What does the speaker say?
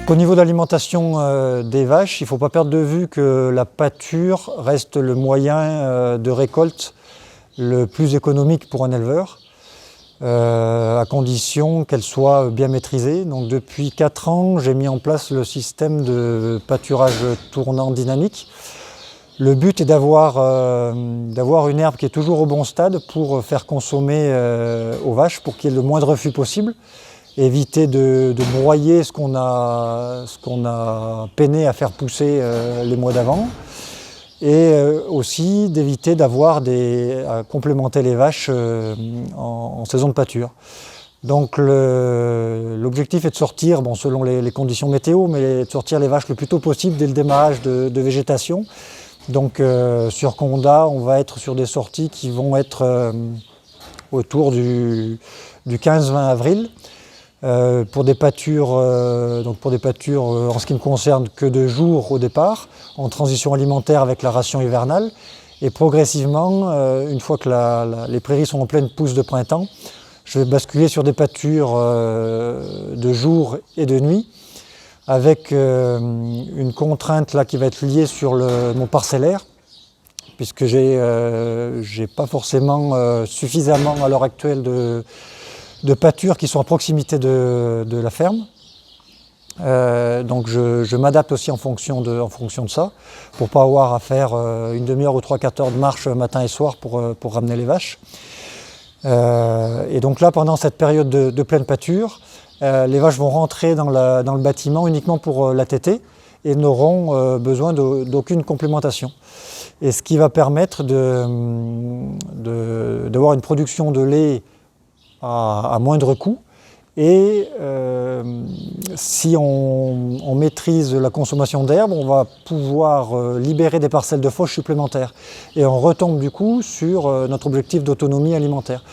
Donc au niveau de l'alimentation des vaches, il ne faut pas perdre de vue que la pâture reste le moyen de récolte le plus économique pour un éleveur, à condition qu'elle soit bien maîtrisée. Donc depuis 4 ans, j'ai mis en place le système de pâturage tournant dynamique. Le but est d'avoir une herbe qui est toujours au bon stade pour faire consommer aux vaches, pour qu'il y ait le moins de refus possible. Éviter de broyer ce qu'on a peiné à faire pousser les mois d'avant. Et aussi d'éviter à complémenter les vaches en saison de pâture. Donc l'objectif est de sortir, selon les conditions météo, mais de sortir les vaches le plus tôt possible dès le démarrage de végétation. Donc sur Condat, on va être sur des sorties qui vont être autour du 15-20 avril. Pour des pâtures, en ce qui me concerne, que de jour au départ, en transition alimentaire avec la ration hivernale. Et progressivement, une fois que les prairies sont en pleine pousse de printemps, je vais basculer sur des pâtures de jour et de nuit, avec une contrainte là, qui va être liée sur mon parcellaire, puisque j'ai pas forcément suffisamment à l'heure actuelle de pâtures qui sont à proximité de la ferme. Donc je m'adapte aussi en fonction de ça, pour ne pas avoir à faire une demi-heure ou 3-4 heures de marche matin et soir pour ramener les vaches. Et donc là, pendant cette période de pleine pâture, les vaches vont rentrer dans le bâtiment uniquement pour la tétée et n'auront besoin d'aucune complémentation. Et ce qui va permettre d'avoir une production de lait à moindre coût. Et si on maîtrise la consommation d'herbe, on va pouvoir libérer des parcelles de fauche supplémentaires. Et on retombe du coup sur notre objectif d'autonomie alimentaire.